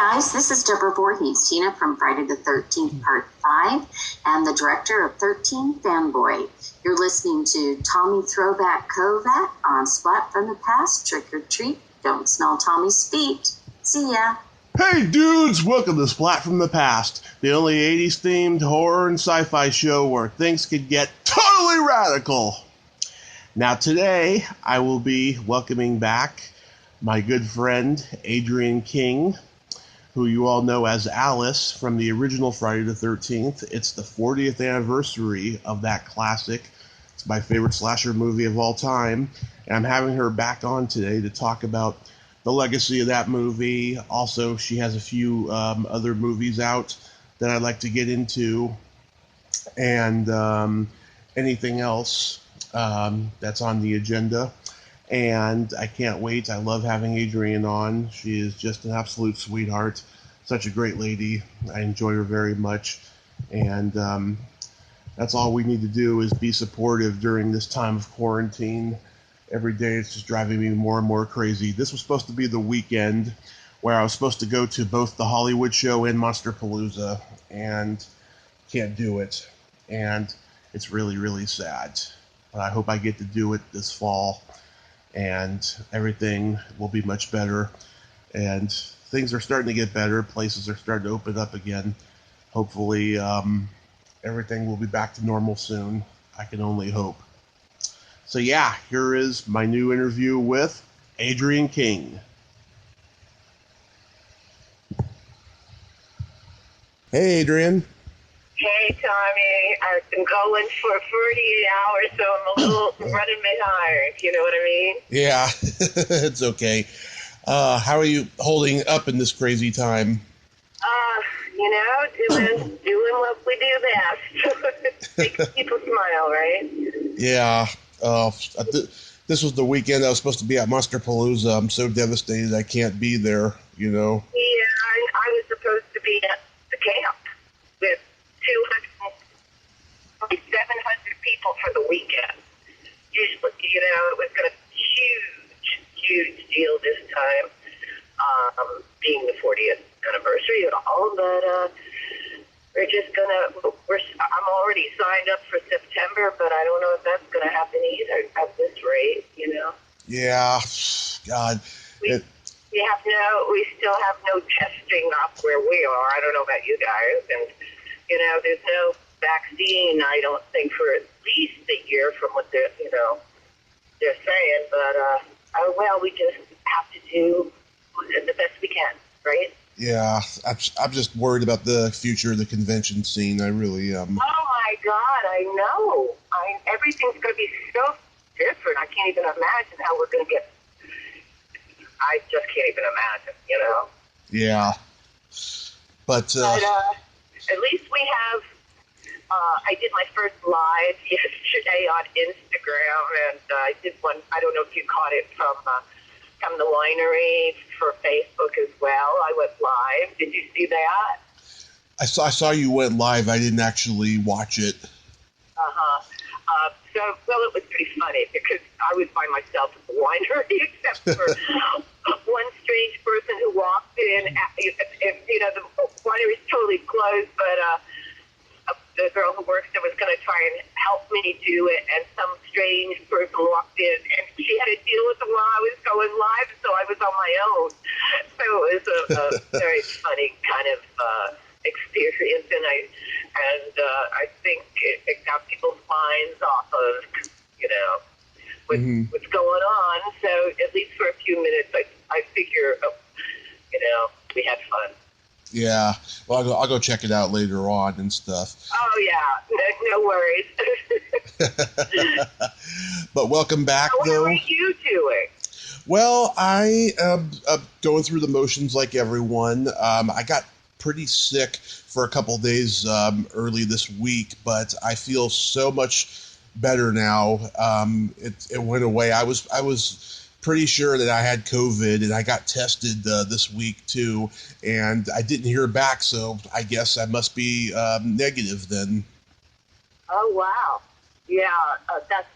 guys, this is Deborah Voorhees, Tina from Friday the 13th, Part 5, and the director of 13 Fanboy. You're listening to Tommy Throwback Kovac on Splat from the Past, Trick or Treat, Don't Smell Tommy's Feet. See ya. Hey dudes, welcome to Splat from the Past, the only 80s themed horror and sci-fi show where things could get totally radical. Now today, I will be welcoming back my good friend Adrienne King, who you all know as Alice from the original Friday the 13th. It's the 40th anniversary of that classic. It's my favorite slasher movie of all time, and I'm having her back on today to talk about the legacy of that movie. Also, she has a few other movies out that I'd like to get into, and anything else that's on the agenda. And I can't wait. I love having Adrienne on. She is just an absolute sweetheart. Such a great lady. I enjoy her very much. And that's all we need to do is be supportive during this time of quarantine. Every day it's just driving me more and more crazy. This was supposed to be the weekend where I was supposed to go to both the Hollywood show and Monsterpalooza, and can't do it. And it's really, really sad. But I hope I get to do it this fall, and everything will be much better. And things are starting to get better. Places are starting to open up again. Hopefully, everything will be back to normal soon. I can only hope. So yeah, here is my new interview with Adrienne King. Hey, Adrienne. Hey, Tommy. I've been going for 48 hours, so I'm a little running behind, you know what I mean? Yeah, it's okay. How are you holding up in this crazy time? Doing what we do best. Makes people smile, right? Yeah. This was the weekend I was supposed to be at Monsterpalooza. I'm so devastated I can't be there, you know. Yeah, I was supposed to be at the camp with 700 people for the weekend. Usually, it was going to be a huge deal this time, being the 40th anniversary and all, but we're just I'm already signed up for September, but I don't know if that's going to happen either at this rate, you know? Yeah, God. We still have no testing up where we are. I don't know about you guys, and, there's no vaccine, I don't think, for at least a year from what they're saying, but, we just have to do the best we can, right? Yeah, I'm just worried about the future of the convention scene. I really Oh my God, I know. Everything's going to be so different. I can't even imagine how we're going to get. I just can't even imagine, Yeah, but at least we have. I did my first live yesterday on Instagram, and I did one. I don't know if you caught it from the winery for Facebook as well. I went live. Did you see that? I saw you went live. I didn't actually watch it. It was pretty funny because I was by myself at the winery, except for one strange person who walked in. The winery's totally closed, but the girl who works there was going to try and help me do it, and some strange person walked in, and she had to deal with it while I was going live, so I was on my own. So it was a very funny kind of experience, and I think it got people's minds off of, what's going on. So at least for a few minutes, I figure, we had fun. Yeah, well, I'll go check it out later on and stuff. Oh, yeah, no worries. But welcome back, though. How are you doing? Well, I am going through the motions like everyone. I got pretty sick for a couple days early this week, but I feel so much better now. It went away. I was pretty sure that I had COVID, and I got tested this week too, and I didn't hear back, so I guess I must be negative then. Oh, wow. Yeah,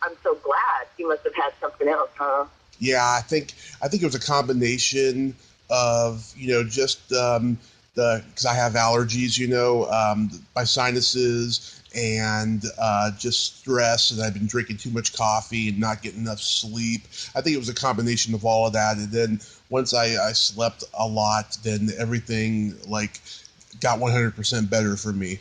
I'm so glad. You must have had something else, huh? Yeah, I think it was a combination of, just because I have allergies, my sinuses and just stress, and I've been drinking too much coffee and not getting enough sleep. I think it was a combination of all of that. And then once I slept a lot, then everything got 100% better for me.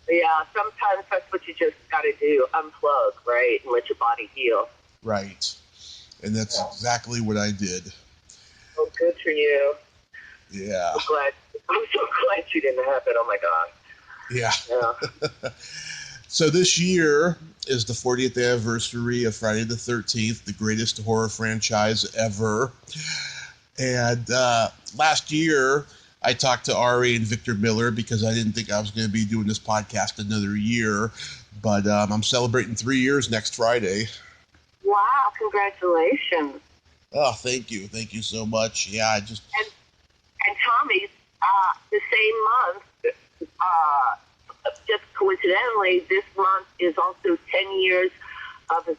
Yeah, sometimes that's what you just got to do, unplug, right, and let your body heal. Right. And that's exactly what I did. Oh, good for you. Yeah. I'm so glad you didn't have it. Oh, my God. Yeah. So this year is the 40th anniversary of Friday the 13th, the greatest horror franchise ever. And last year, I talked to Ari and Victor Miller because I didn't think I was going to be doing this podcast another year. But I'm celebrating 3 years next Friday. Wow, congratulations. Oh, thank you. Thank you so much. Yeah, And Tommy, the same month, just coincidentally, this month is also 10 years of a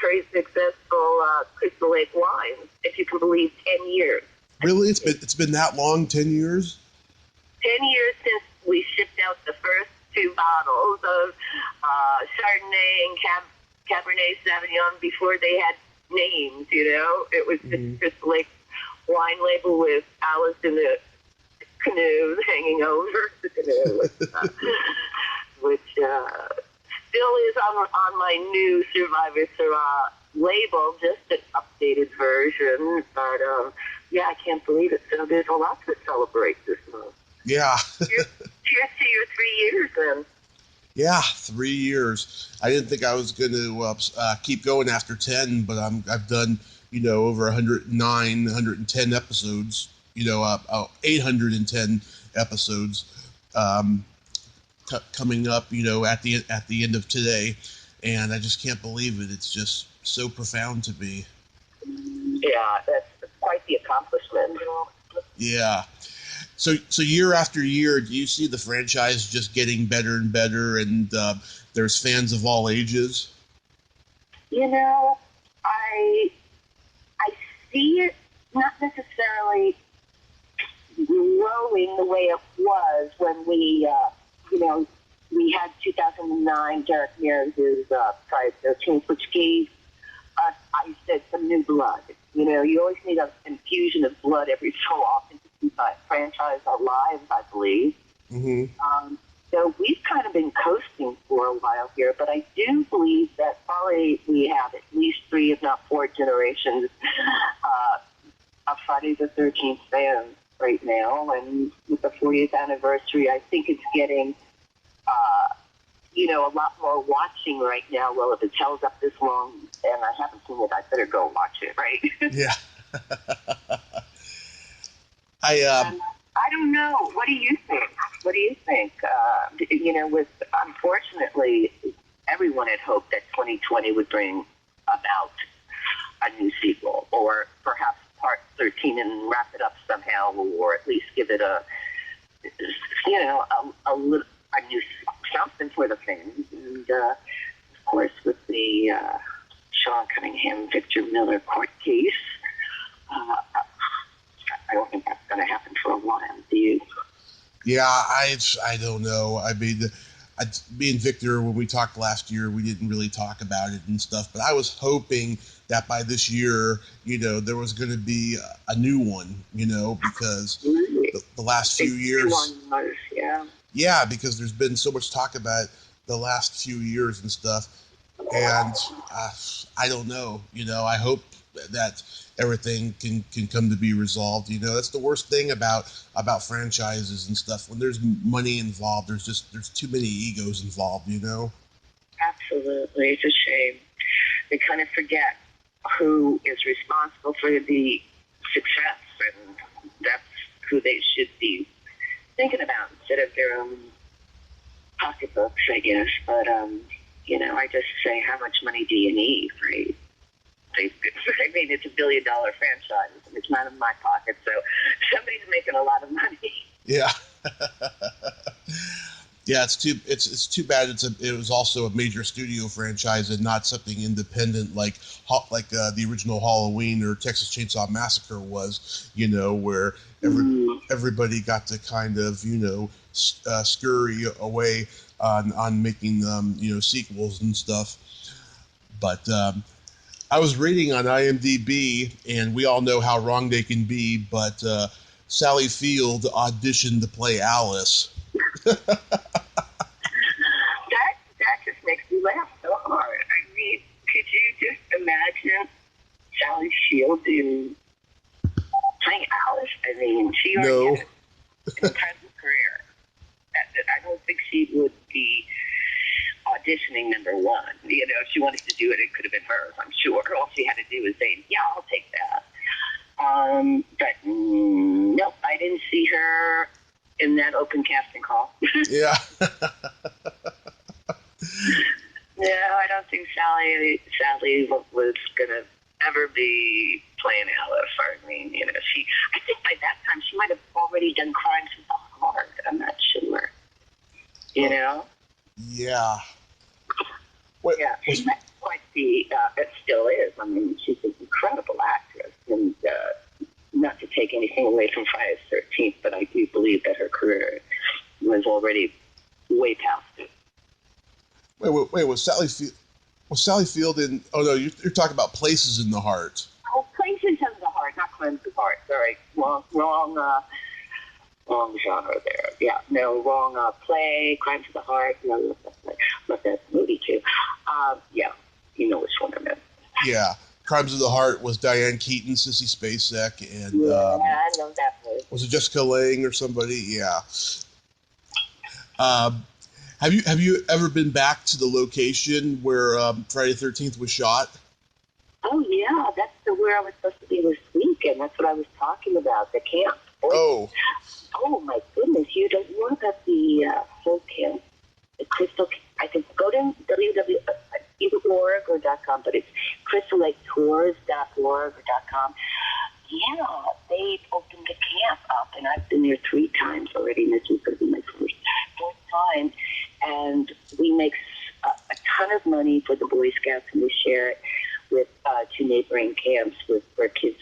very successful Crystal Lake wine, if you can believe 10 years. Really? It's been that long, 10 years? 10 years since we shipped out the first 2 bottles of Chardonnay and Cabernet Sauvignon before they had names, It was just Crystal Lake wine label with Alice in the canoe hanging over the canoe, which still is on my new Survivor Syrah label, just an updated version. But yeah, I can't believe it. So there's a lot to celebrate this month. Yeah. Cheers to your 3 years, then. Yeah, 3 years. I didn't think I was going to keep going after 10, but I've done, over 109, 110 episodes, 810 episodes coming up, at the end of today, and I just can't believe it. It's just so profound to me. Yeah, that's quite the accomplishment. Yeah. So year after year, do you see the franchise just getting better and better, and there's fans of all ages? I see it not necessarily growing the way it was when we had 2009 Derek Mears' Friday the 13th, which gave us, I said, some new blood. You always need an infusion of blood every so often to keep a franchise alive, I believe. Mm-hmm. So we've kind of been coasting for a while here, but I do believe that probably we have at least 3, if not 4 generations of Friday the 13th fans right now. And with the 40th anniversary, I think it's getting, a lot more watching right now. Well, if it's held up this long and I haven't seen it, I better go watch it, right? Yeah. I don't know. What do you think? Unfortunately, everyone had hoped that 2020 would bring about a new sequel, or perhaps part 13 and wrap it up somehow, or at least give it a new something for the fans. And of course, with the Sean Cunningham, Victor Miller court case, I don't think that's going to happen for a while. Do you? Yeah, I don't know. I mean, me and Victor, when we talked last year, we didn't really talk about it and stuff, but I was hoping that by this year, there was going to be a new one, because the last few years. Yeah, because there's been so much talk about the last few years and stuff, and I don't know. I hope that everything can come to be resolved. That's the worst thing about franchises and stuff. When there's money involved, there's too many egos involved. Absolutely, it's a shame. They kind of forget who is responsible for the success, and that's who they should be thinking about instead of their own pocketbooks, I guess. But I just say, how much money do you need, right? I mean, it's $1 billion franchise. It's not in my pocket, so somebody's making a lot of money. Yeah. Yeah, it's too bad. It was also a major studio franchise and not something independent like the original Halloween or Texas Chainsaw Massacre was. Where everybody got to kind of scurry away on making sequels and stuff. But I was reading on IMDb, and we all know how wrong they can be. But Sally Field auditioned to play Alice. That just makes me laugh so hard. I mean, could you just imagine Sally Field playing Alice? I mean, she already had an incredible career. I don't think she would be auditioning number one. If she wanted to do it, it could have been hers, I'm sure. All she had to do was say, yeah, I'll take that. But nope, I didn't see her in that open casting call. Yeah. No, I don't think Sally was going to ever be playing Alice. I mean, I think by that time she might have already done Crimes of the Heart. I'm not sure. Yeah. Yeah, she's not quite it still is. I mean, she's an incredible actress. And not to take anything away from Friday the 13th, but I do believe that her career was already way past it. Wait, was Sally Field in? Oh no, you're talking about Places in the Heart. Oh, Places in the Heart, not Crimes of the Heart. Sorry, wrong genre there. Yeah, no, wrong play. Crimes of the Heart. No, love that movie too. Yeah, you know which one I meant. Yeah, Crimes of the Heart was Diane Keaton, Sissy Spacek, and I know that movie. Was it Jessica Lange or somebody? Yeah. Have you ever been back to the location where Friday the 13th was shot? Oh yeah, that's where I was supposed to be this week, and that's what I was talking about, the camp. Oh my goodness, you don't know about the whole camp, the Crystal. I think go to www.org or .com, but it's crystallaketours.org or .com. Yeah, they opened the camp up, and I've been there 3 times already, and this is going to be my fourth time. And we make a ton of money for the Boy Scouts, and we share it with 2 neighboring camps for kids,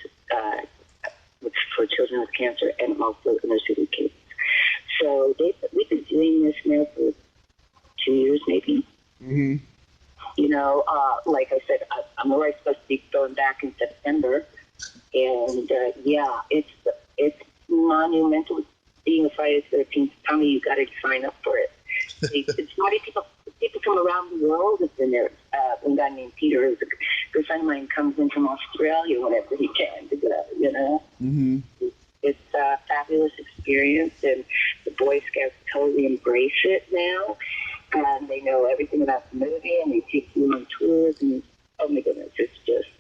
for children with cancer, and also inner city kids. So we've been doing this now for 2 years, maybe. Mm-hmm. Like I said, I'm already supposed to be going back in September, and it's monumental. Being a Friday the 13th, Tommy, you got to sign up for it. It's not people from around the world have been there. One guy named Peter, who's a good friend of mine, comes in from Australia whenever he can to go. Mm-hmm. It's a fabulous experience, and the Boy Scouts totally embrace it now. And they know everything about the movie, and they take you on tours, and oh my goodness, it's just,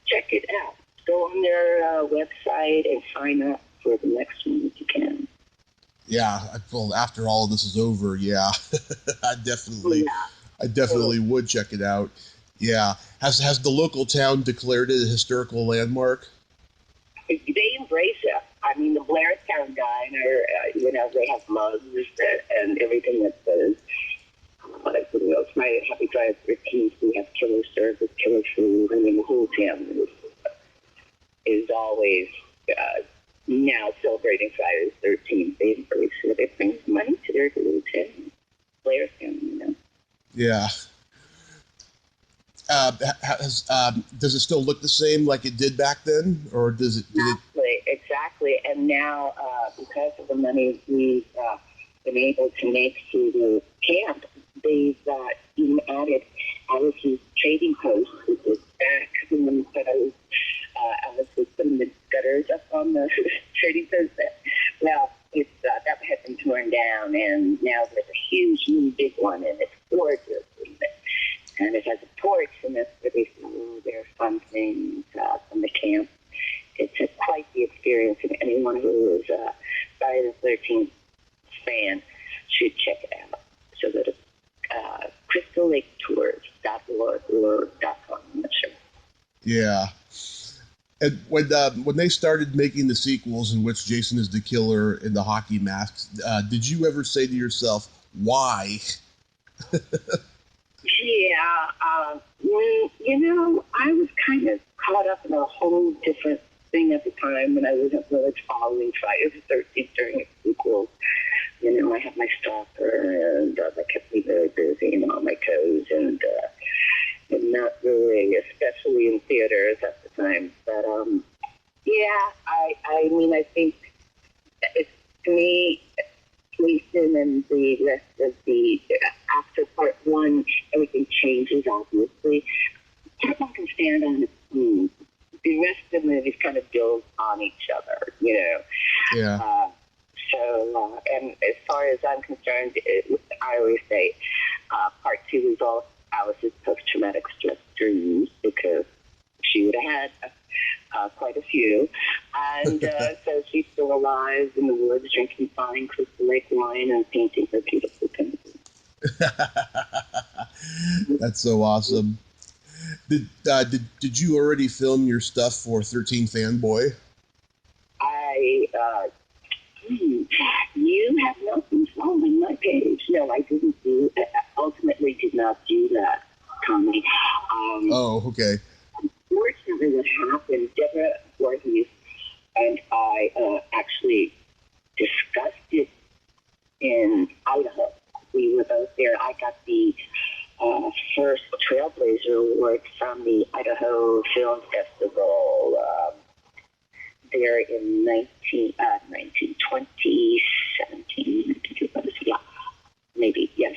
check it out. Go on their website and sign up for the next one if you can. Yeah, well, after all of this is over, yeah, I definitely would check it out. Yeah, has the local town declared it a historical landmark? They embrace it. I mean, the Blairstown guy, they have mugs and everything that says, it's my Happy Friday 13th. We have killer service, killer food. I mean, the whole town is always now celebrating Friday the 13th. They embrace it. It brings money to their little town, Blairstown, Yeah. Does it still look the same like it did back then, or did it? Exactly. And now, because of the money we've been able to make through the camp, they've even added Alice's trading post, which is back in the meadows. Alice was putting the gutters up on the trading post. Well, that had been torn down, and now there's a huge new big one, and it's gorgeous. And it has a porch, and that's where they do their fun things from the camp. It's quite the experience, and anyone who is a Friday the 13th fan should check it out. So go to crystallaketours.org or .com, I'm not sure. Yeah. And when they started making the sequels in which Jason is the killer in the hockey masks, did you ever say to yourself, why? Yeah, I was kind of caught up in a whole different thing at the time when I wasn't really following Friday the 13th during the sequels. I had my stalker, and that kept me very busy and on my toes, and not really, especially in theaters at the time. But I think it's, to me, Jason and the rest of the after part one, everything changes. Obviously, part one can stand on its own. The rest of the movies kind of build on each other, Yeah. And as far as I'm concerned, I always say part two resolves Alice's post-traumatic stress dreams, because she would have had quite a few. And so she's still alive in the woods, drinking fine Crystal Lake wine and painting her beautiful paintings. That's so awesome. Did you already film your stuff for 13 Fanboy? You have not been following my page. No, I didn't ultimately did not do that, Tommy. Okay. Unfortunately, what happened, Deborah Voorhees and I actually discussed it in Idaho. We were both there. I got the first Trailblazer Award from the Idaho Film Festival there in 2017. Yeah, maybe, yes.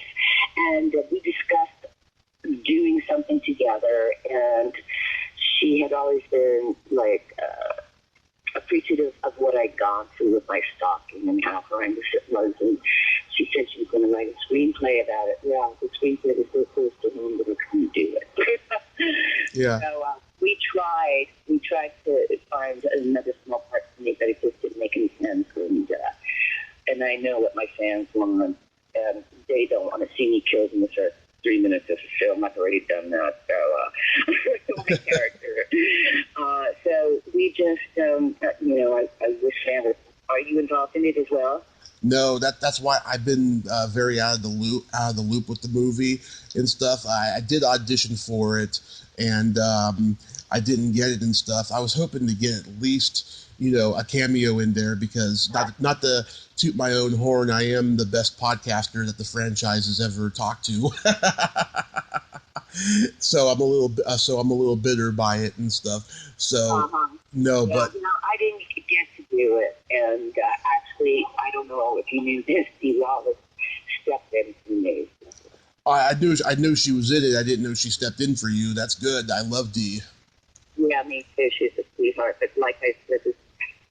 And we discussed doing something together, and she had always been appreciative of what I'd gone through with my stalking and how horrendous it was, and she said she was going to write a screenplay about it. Well, the screenplay was so close to home that I couldn't do it. Yeah. So we tried to find another small part for me, but it just didn't make any sense, and I know what my fans want, and they don't want to see me killed in the first 3 minutes of the film. I've already done that, so my character. So we just, I wish fans. Are you involved in it as well? No, that's why I've been very out of the loop with the movie and stuff. I did audition for it, and I didn't get it and stuff. I was hoping to get at least a cameo in there, because not to toot my own horn, I am the best podcaster that the franchise has ever talked to. So I'm a little bitter by it and stuff. So no, yeah, but I didn't get to do it, and actually, I don't know if you knew this. Dee Wallace stepped in for me. I knew she was in it. I didn't know she stepped in for you. That's good. I love Dee. Yeah, me too. She's a sweetheart. But like I said,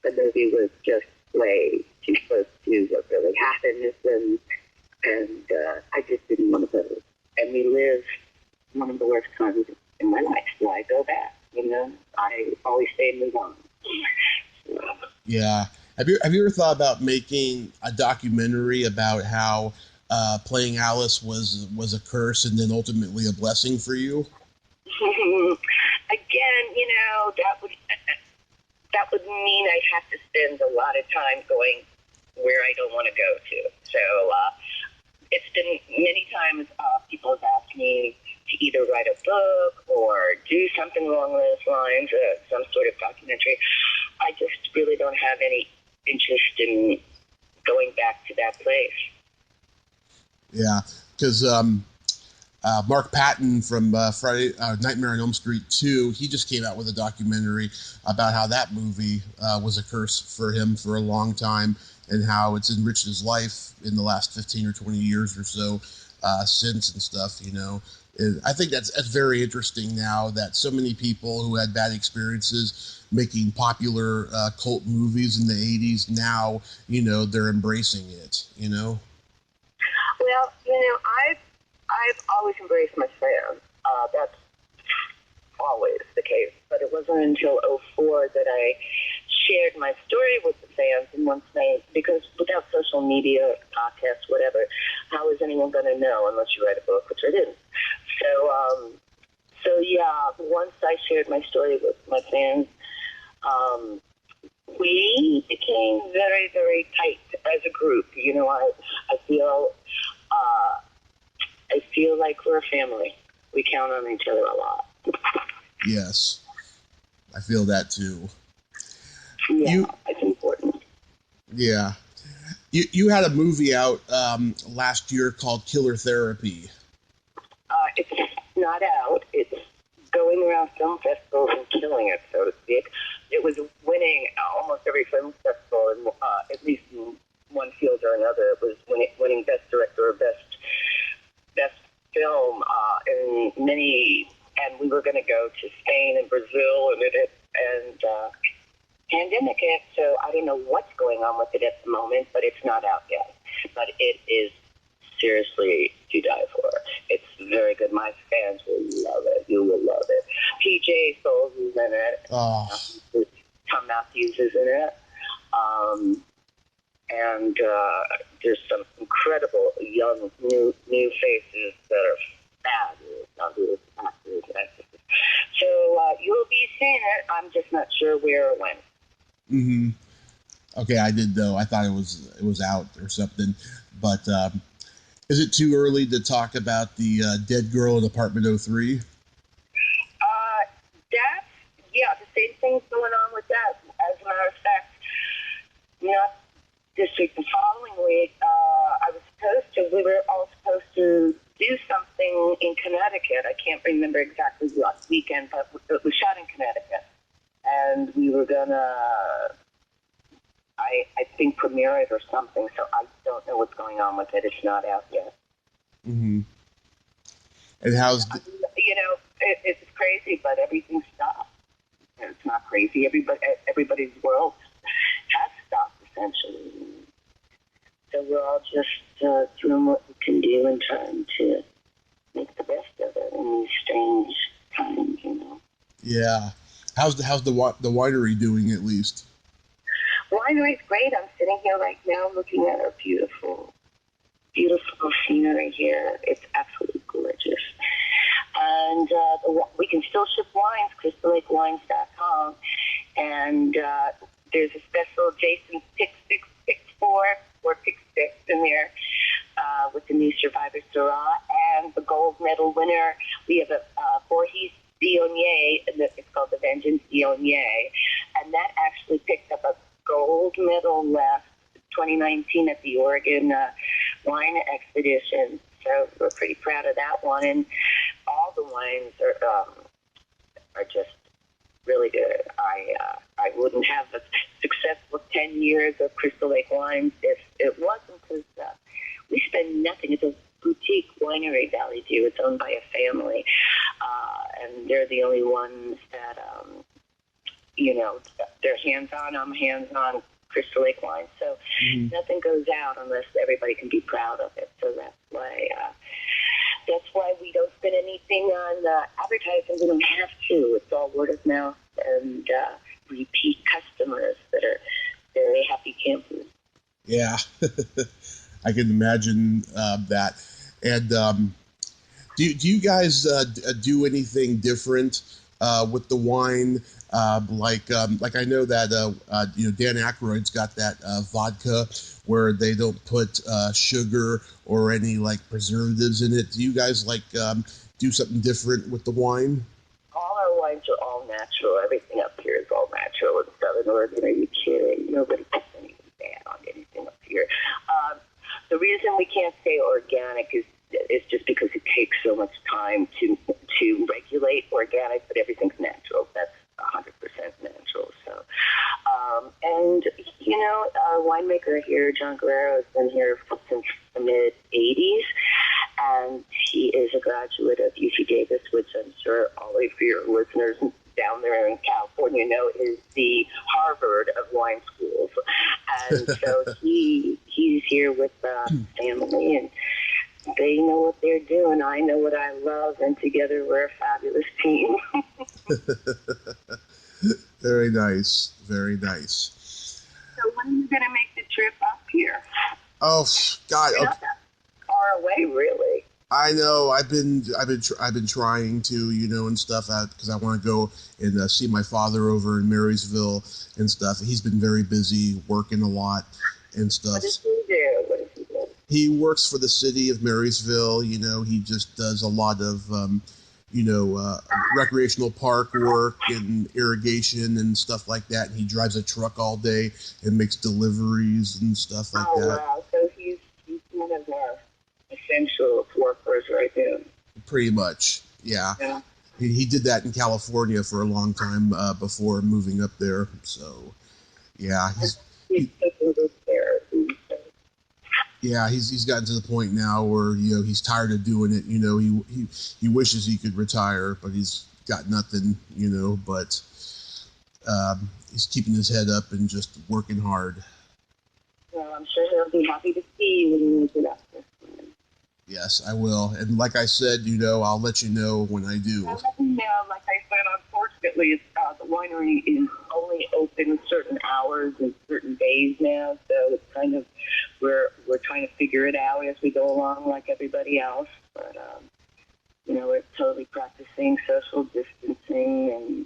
the movie was just way too close to what really happened, and I just didn't want to go. And we lived one of the worst times in my life. So I go back. I always say move on. Yeah. Have you ever thought about making a documentary about how playing Alice was a curse and then ultimately a blessing for you? Again, that would mean I'd have to spend a lot of time going where I don't want to go to. So it's been many times people have asked me to either write a book or do something along those lines, some sort of documentary. I just really don't have any interest in going back to that place. Yeah, because Mark Patton from Nightmare on Elm Street 2, he just came out with a documentary about how that movie was a curse for him for a long time, and how it's enriched his life in the last 15 or 20 years or so since and stuff, I think that's very interesting now that so many people who had bad experiences making popular cult movies in the 80s, now, they're embracing it, Well, I've always embraced my fans. That's always the case. But it wasn't until '04 that I shared my story with the fans, and because without social media, podcasts, whatever, how is anyone going to know unless you write a book, which I didn't. So yeah, once I shared my story with my fans, We became very, very tight as a group. You know, I feel like we're a family. We count on each other a lot. Yes, I feel that too. Yeah, it's important. Yeah. You had a movie out last year called Killer Therapy. It's not out. It's going around film festivals and killing it, so to speak. It was winning almost every film festival, in, at least in one field or another. It was winning Best Director or Best Film in many, and we were going to go to Spain and Brazil, and pandemic hit, so I don't know what's going on with it at the moment, but it's not out yet. But it is seriously to die for. It's very good. My fans will love it. You will love it. PJ Souls is in it. Oh. Tom Matthews is in it. And there's some incredible young new faces that are fabulous actors. So you'll be seeing it. I'm just not sure where or when. Mm-hmm. Okay, I did though. I thought it was out or something. But is it too early to talk about the dead girl in Apartment 03? The same thing's going on with that. As a matter of fact, not this week, the following week, we were all supposed to do something in Connecticut. I can't remember exactly what weekend, but it was shot in Connecticut. And we were gonna, I think, premiere it or something, so I don't know what's going on with it. It's not out yet. Mm-hmm. And how's it's crazy, but everything stopped. It's not crazy. Everybody's world has stopped, essentially. So we're all just doing what we can do and trying to make the best of it in these strange times, Yeah. How's the winery doing, at least? Winery's great. I'm sitting here right now looking at our beautiful, beautiful scenery here. It's absolutely gorgeous. And we can still ship wines, crystallakewines.com. And there's a special Jason Pick 6 in there with the new Survivor Syrah and the gold medal winner. We have a Voorhees Viognier, it's called the Vengeance Viognier, and that actually picked up a gold medal last 2019 at the Oregon Wine Expedition. So we're pretty proud of that one, and all the wines are just really good. I wouldn't have a successful 10 years of Crystal Lake wines if it wasn't because we spend nothing. It's a boutique winery, Valley View. It's owned by a family, and they're the only ones that, they're hands-on. I'm hands-on Crystal Lake wine. So nothing goes out unless everybody can be proud of it. So that's why we don't spend anything on advertising. We don't have to. It's all word of mouth and repeat customers that are very happy campers. Yeah, I can imagine that. And do you guys do anything different with the wine? Like I know that Dan Aykroyd's got that vodka where they don't put sugar or any preservatives in it. Do you guys do something different with the wine? All our wines are all natural. Everything up here is all natural in Southern Oregon. Are you kidding? Nobody puts anything bad on anything up here. The reason we can't say organic is just because it takes so much time to regulate organic, but everything's natural. That's 100% natural. So, and our winemaker here, John Guerrero, has been here since the mid '80s, and he is a graduate of UC Davis, which I'm sure all of your listeners down there in California know is the Harvard of wine schools. And so he's here with family, and they know what they're doing. I know what I love, and together we're a fabulous team. Very nice. Very nice. So when are you going to make the trip up here? Oh, God. You're not that far away, really. I know. I've been trying to, and stuff, because I want to go and see my father over in Marysville and stuff. He's been very busy working a lot and stuff. What does he do? He works for the city of Marysville. He just does a lot of, recreational park work and irrigation and stuff like that. And he drives a truck all day and makes deliveries and stuff like that. Oh, wow. So he's one of our essential workers right there. Pretty much, yeah. He did that in California for a long time before moving up there. So, yeah, he's gotten to the point now where he's tired of doing it. He wishes he could retire, but he's got nothing. But he's keeping his head up and just working hard. Well, I'm sure he'll be happy to see you when you make it up. Yes, I will. And like I said, I'll let you know when I do. Like I said, unfortunately, the winery is only open certain hours and certain days now, so it's kind of, we're trying to figure it out as we go along like everybody else. But, we're totally practicing social distancing, and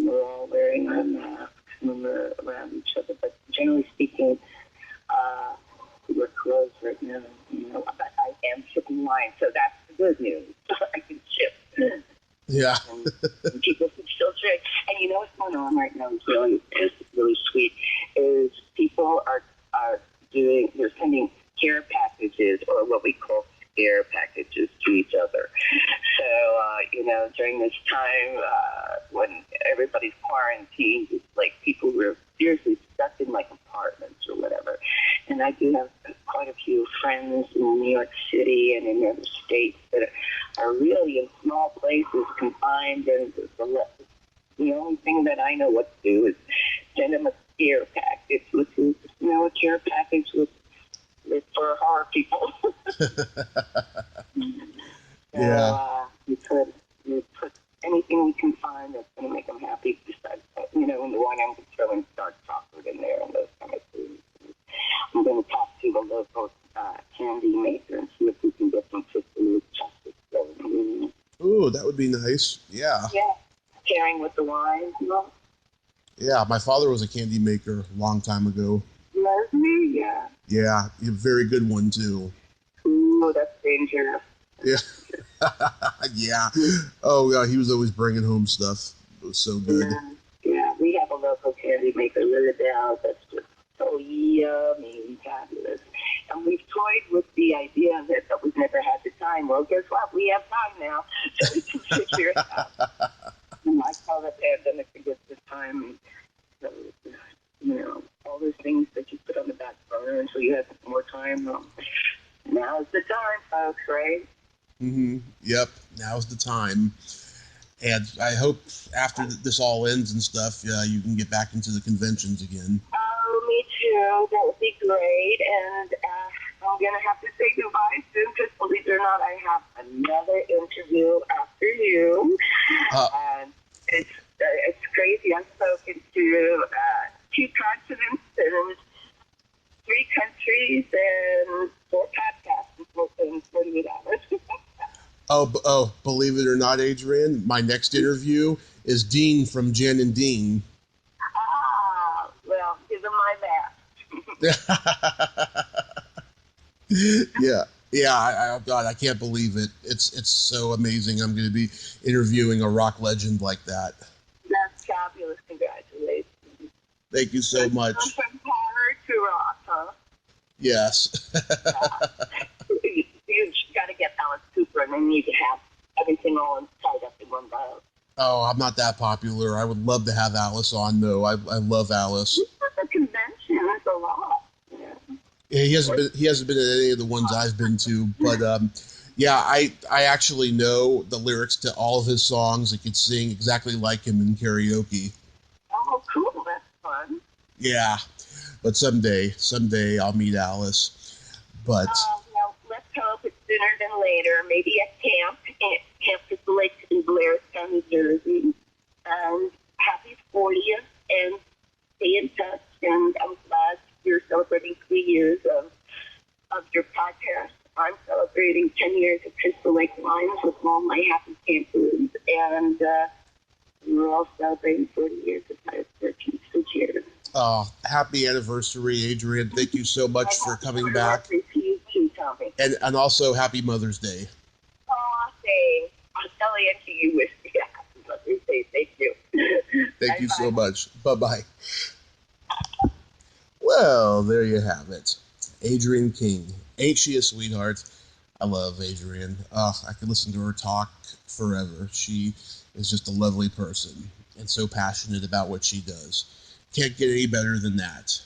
we're all wearing our masks when we're around each other. But generally speaking, we're closed right now, but I am shipping wine, so that's the good news. I can ship. Yeah. and people can still drink. And what's going on right now is really sweet, is people are they're sending care packages, or what we call scare packages, to each other. So, during this time, when everybody's quarantined, it's like people were seriously stuck in apartments or whatever. And I do have quite a few friends in New York City and in other states that are really in small places, confined, and the only thing that I know what to do is send them a care package, which is, a care package with for horror people. Yeah. We put anything we can find that's going to make them happy. Besides, in the wine, I'm throwing dark chocolate in there and those kind of things. I'm going to talk to the local candy maker and see if we can get some crystal chocolate going. Ooh, that would be nice. Yeah. Yeah, pairing with the wine. Yeah, my father was a candy maker a long time ago. Was he? Yeah. Yeah, a very good one too. Ooh, that's dangerous. Yeah. Yeah. Oh, yeah, he was always bringing home stuff. It was so good. Yeah, we have a local candy maker, Lilydale, that's just so yummy and fabulous. And we've toyed with the idea of it, but we've never had the time. Well, guess what? We have time now, so we can figure it out. And I call the pandemic to get the time. So, all those things that you put on the back burner until you have more time. Now's the time, folks, right? Mm-hmm. Yep, now's the time. And I hope after this all ends and stuff, you can get back into the conventions again. Oh, me too. That would be great. And I'm going to have to say goodbye soon because, believe it or not, I have another interview after you. And it's crazy. I've spoken to 2 continents and 3 countries and 4 podcasts in 48 hours. Oh, believe it or not, Adrienne, my next interview is Dean from Jen and Dean. Well, give him my Yeah. Yeah, God, I can't believe it. It's so amazing. I'm going to be interviewing a rock legend like that. That's fabulous. Congratulations. Thank you so much. From horror to rock, huh? Yes. You got to get Alice Cooper, and then you can have everything all tied up in one bow. Oh, I'm not that popular. I would love to have Alice on, though. I love Alice. At the convention, it's a lot. Yeah, he hasn't been at any of the ones I've been to, but yeah, I actually know the lyrics to all of his songs. I could sing exactly like him in karaoke. Oh, cool! That's fun. Yeah, but someday I'll meet Alice. But well, let's hope it's sooner than later. Maybe at Camp Crystal Lake in Blairstown, New Jersey. And happy 40th, and stay in touch. And I'm glad you're celebrating 3 years of your podcast. I'm celebrating 10 years of Crystal Lake Wines with all my happy campers, and we're all celebrating 40 years of my 13th year. Oh, happy anniversary, Adrienne. Thank you so much for coming back. To you too, Tommy. And also happy Mother's Day. Aw, thanks. I'll tell you to you with happy Mother's Day. Thank you. Thank you so much. Bye-bye. Well, there you have it. Adrienne King. Ain't she a sweetheart? I love Adrienne. I could listen to her talk forever. She is just a lovely person and so passionate about what she does. Can't get any better than that.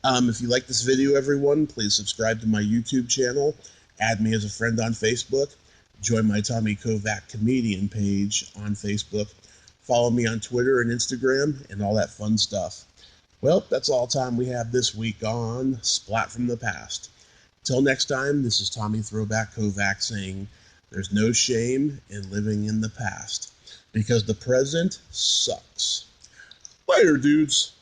If you like this video, everyone, please subscribe to my YouTube channel, add me as a friend on Facebook, join my Tommy Kovac comedian page on Facebook, follow me on Twitter and Instagram, and all that fun stuff. Well, that's all time we have this week on Splat from the Past. Till next time, this is Tommy Throwback Kovac saying, there's no shame in living in the past, because the present sucks. Later, dudes.